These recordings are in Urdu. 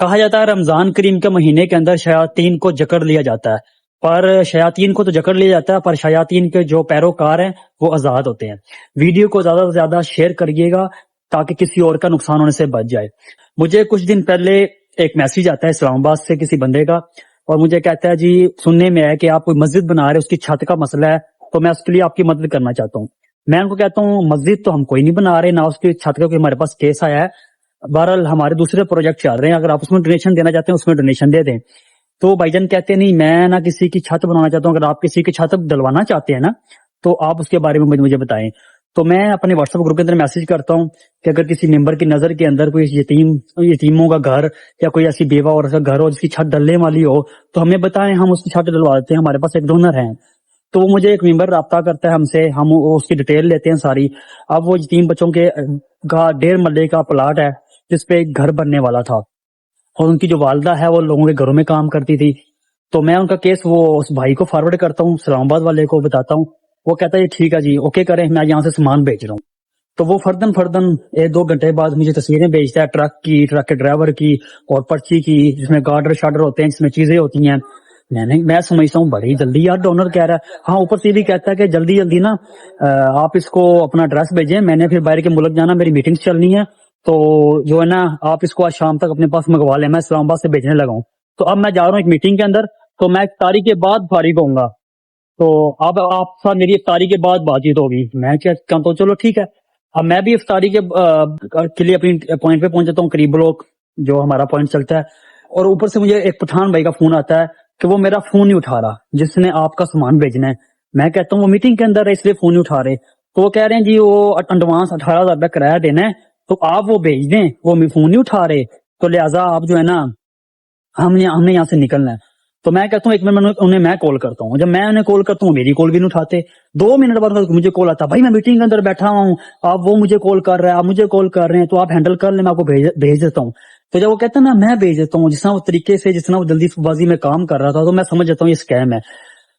کہا جاتا ہے رمضان کریم کے مہینے کے اندر شیاطین کو جکڑ لیا جاتا ہے، پر شیاطین کو تو جکڑ لیا جاتا ہے، پر شیاطین کے جو پیروکار ہیں وہ آزاد ہوتے ہیں۔ ویڈیو کو زیادہ سے زیادہ شیئر کریے گا تاکہ کسی اور کا نقصان ہونے سے بچ جائے۔ مجھے کچھ دن پہلے ایک میسج آتا ہے اسلام آباد سے کسی بندے کا، اور مجھے کہتا ہے جی سننے میں ہے کہ آپ کوئی مسجد بنا رہے، اس کی چھت کا مسئلہ ہے، تو میں اس کے لیے آپ کی مدد کرنا چاہتا ہوں۔ میں ان کو کہتا ہوں مسجد تو ہم کوئی نہیں بنا رہے، نہ اس کی چھت کا کوئی ہمارے پاس کیس آیا ہے، بہرحال ہمارے دوسرے پروجیکٹ چل رہے ہیں، اگر آپ اس میں ڈونیشن دینا چاہتے ہیں اس میں ڈونیشن دے دیں۔ تو بھائی جان کہتے ہیں نہیں میں نہ کسی کی چھت بنانا چاہتا ہوں، اگر آپ کسی کی چھت ڈلوانا چاہتے ہیں نا تو آپ اس کے بارے میں مجھے بتائیں۔ تو میں اپنے واٹس ایپ گروپ کے اندر میسج کرتا ہوں کہ اگر کسی ممبر کی نظر کے اندر کوئی یتیموں کا گھر یا کوئی ایسی بیوہ عورت کا گھر ہو جس کی چھت ڈلنے والی ہو تو ہمیں بتائیں، ہم اس کی چھت ڈلوا دیتے ہیں، ہمارے پاس ایک ڈونر ہیں۔ تو وہ مجھے ایک ممبر رابطہ کرتا ہے ہم سے، ہم اس کی ڈیٹیل لیتے ہیں ساری۔ اب وہ یتیم بچوں کے 1.5 مرلے کا پلاٹ ہے جس پہ ایک گھر بننے والا تھا، اور ان کی جو والدہ ہے وہ لوگوں کے گھروں میں کام کرتی تھی۔ تو میں ان کا کیس وہ اس بھائی کو فارورڈ کرتا ہوں، اسلام آباد والے کو بتاتا ہوں، وہ کہتا ہے ٹھیک ہے جی اوکے کریں، میں یہاں سے سامان بھیج رہا ہوں۔ تو وہ فردن 1-2 گھنٹے بعد مجھے تصویریں بھیجتا ہے ٹرک کی، ٹرک کے ڈرائیور کی اور پرچی کی، جس میں گارڈر شارڈر ہوتے ہیں، جس میں چیزیں ہوتی ہیں۔ میں سمجھتا ہوں بڑی جلدی یار ڈونر کہہ رہا ہے، ہاں اوپر سے بھی کہتا ہے کہ جلدی جلدی نا آپ اس کو اپنا ایڈریس بھیجیں، میں نے پھر باہر کے ملک جانا، میری میٹنگز چلنی ہے، تو جو ہے نا آپ اس کو آج شام تک اپنے پاس منگوا لیں، میں اسلام آباد سے بھیجنے لگا ہوں۔ تو اب میں جا رہا ہوں ایک میٹنگ کے اندر، تو میں افطاری کے بعد فارغ ہوں گا، تو اب آپ ساتھ میری افطاری کے بعد بات چیت ہوگی۔ میں کہتا ہوں چلو ٹھیک ہے۔ اب میں بھی افطاری کے لیے اپنی پوائنٹ پہ پہنچ جاتا ہوں، قریب لوگ جو ہمارا پوائنٹ چلتا ہے، اور اوپر سے مجھے ایک پٹھان بھائی کا فون آتا ہے کہ وہ میرا فون نہیں اٹھا رہا جس نے آپ کا سامان بھیجنا ہے۔ میں کہتا ہوں وہ میٹنگ کے اندر ہے اس لیے فون نہیں اٹھا رہے، تو وہ کہہ رہے ہیں جی وہ ایڈوانس 18,000 روپے کرایہ دینا ہے تو آپ وہ بھیج دیں، وہ فون نہیں اٹھا رہے، تو لہٰذا آپ جو ہے نا ہم نے یہاں سے نکلنا ہے۔ تو میں کہتا ہوں ایک منٹ انہیں میں کال کرتا ہوں، جب میں انہیں کال کرتا ہوں میری کال بھی نہیں اٹھاتے، 2 منٹ بعد مجھے کال آتا ہے بھائی میں میٹنگ کے اندر بیٹھا ہوں، آپ وہ مجھے کال کر رہے ہیں، آپ مجھے کال کر رہے ہیں، تو آپ ہینڈل کر لیں، میں آپ کو بھیج دیتا ہوں۔ تو جب وہ کہتا ہے نا میں بھیج دیتا ہوں، جس طرح وہ طریقے سے جس طرح وہ جلدی بازی میں کام کر رہا تھا، تو میں سمجھ جاتا ہوں یہ اسکیم ہے۔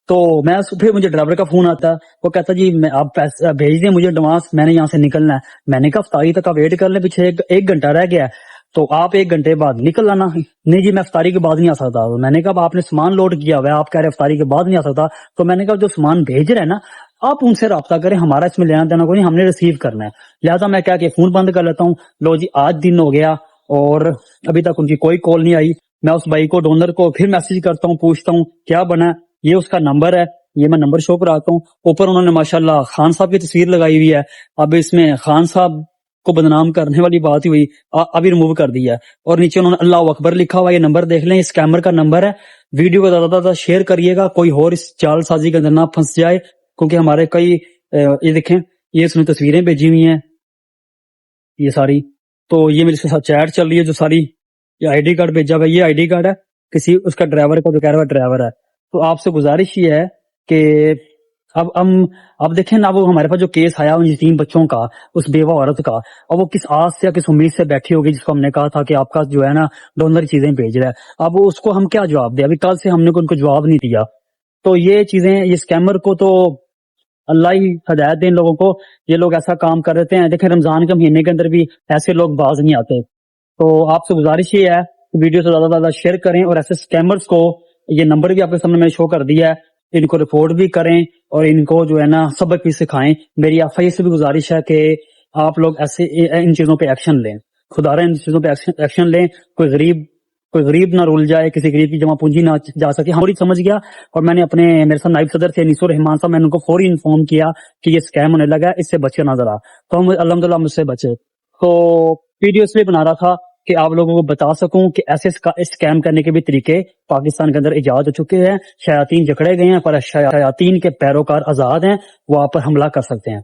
تو میں پھر مجھے ڈرائیور کا فون آتا ہے، وہ کہتا ہے جی آپ پیسہ بھیج دیں مجھے ایڈوانس، میں نے یہاں سے نکلنا ہے۔ میں نے کہا افطاری تک آپ ویٹ کر لیں، پیچھے 1 گھنٹہ رہ گیا ہے، تو آپ 1 گھنٹے بعد نکل آنا۔ نہیں جی میں افطاری کے بعد نہیں آ سکتا۔ میں نے کہا آپ نے سامان لوڈ کیا ہوا ہے، آپ کہہ رہے افطاری کے بعد نہیں آ سکتا، تو میں نے کہا جو سامان بھیج رہے ہیں نا آپ ان سے رابطہ کریں، ہمارا اس میں لینا دینا کوئی نہیں، ہم نے ریسیو کرنا ہے۔ لہٰذا میں کیا کہ فون بند کر لیتا ہوں۔ لو جی آج دن ہو گیا اور ابھی تک ان کی کوئی کال نہیں آئی۔ میں اس بھائی کو ڈونر کو پھر میسج کرتا ہوں، پوچھتا ہوں کیا بنا، یہ اس کا نمبر ہے، یہ میں نمبر شو کراتا ہوں۔ اوپر انہوں نے ماشاءاللہ خان صاحب کی تصویر لگائی ہوئی ہے، اب اس میں خان صاحب کو بدنام کرنے والی بات ہی ہوئی، ابھی ریموو کر دیا ہے، اور نیچے انہوں نے اللہ اکبر لکھا ہوا ہے۔ یہ نمبر دیکھ لیں، یہ اسکیمر کا نمبر ہے۔ ویڈیو کو زیادہ زیادہ شیئر کریے گا، کوئی اور اس چال سازی کے اندر نہ پھنس جائے، کیونکہ ہمارے کئی یہ دیکھیں یہ اس میں تصویریں بھیجی ہوئی ہیں یہ ساری، تو یہ میرے ساتھ چیٹ چل رہی ہے جو ساری، یہ آئی ڈی کارڈ بھیجا ہوا ہے، یہ آئی ڈی کارڈ ہے کسی اس کا ڈرائیور کا جو کہہ رہا ہے ڈرائیور ہے۔ تو آپ سے گزارش یہ ہے کہ اب دیکھیں نا، وہ ہمارے پاس جو کیس آیا ان یتیم بچوں کا، اس بیوہ عورت کا، اور وہ کس آس یا کس امید سے بیٹھی ہوگی، جس کو ہم نے کہا تھا کہ آپ کا جو ہے نا ڈونر چیزیں بھیج رہا ہے، اب اس کو ہم کیا جواب دیں؟ ابھی کل سے ہم نے ان کو جواب نہیں دیا۔ تو یہ چیزیں، یہ اسکیمر کو تو اللہ ہی ہدایت دیں ان لوگوں کو، یہ لوگ ایسا کام کر رہتے ہیں۔ دیکھیں رمضان کے مہینے کے اندر بھی ایسے لوگ باز نہیں آتے۔ تو آپ سے گزارش یہ ہے ویڈیو سے زیادہ سے زیادہ شیئر کریں، اور ایسے اسکیمرز کو، یہ نمبر بھی آپ کے سامنے میں شو کر دیا ہے، ان کو رپورٹ بھی کریں اور ان کو جو ہے نا سبق بھی سکھائیں۔ میری آپ سے بھی گزارش ہے کہ آپ لوگ ایسے ان چیزوں پہ ایکشن لیں، خدا رحم ان چیزوں پہ ایکشن لیں۔ کوئی غریب نہ رول جائے، کسی غریب کی جمع پونجی نہ جا سکے۔ ہم سمجھ گیا، اور میں نے میرے ساتھ نائب صدر تھے انیس الرحمان صاحب، میں نے ان کو فوری انفارم کیا کہ یہ اسکیم ہونے لگا ہے، اس سے بچے نہ ذرا، تو ہم الحمدللہ مجھ سے بچے۔ تو ویڈیو اس لیے بنا رہا تھا کہ آپ لوگوں کو بتا سکوں کہ ایسے اسکیم کرنے کے بھی طریقے پاکستان کے اندر ایجاد ہو چکے ہیں۔ شیاطین جکڑے گئے ہیں، پر شیاطین کے پیروکار آزاد ہیں، وہ آپ پر حملہ کر سکتے ہیں۔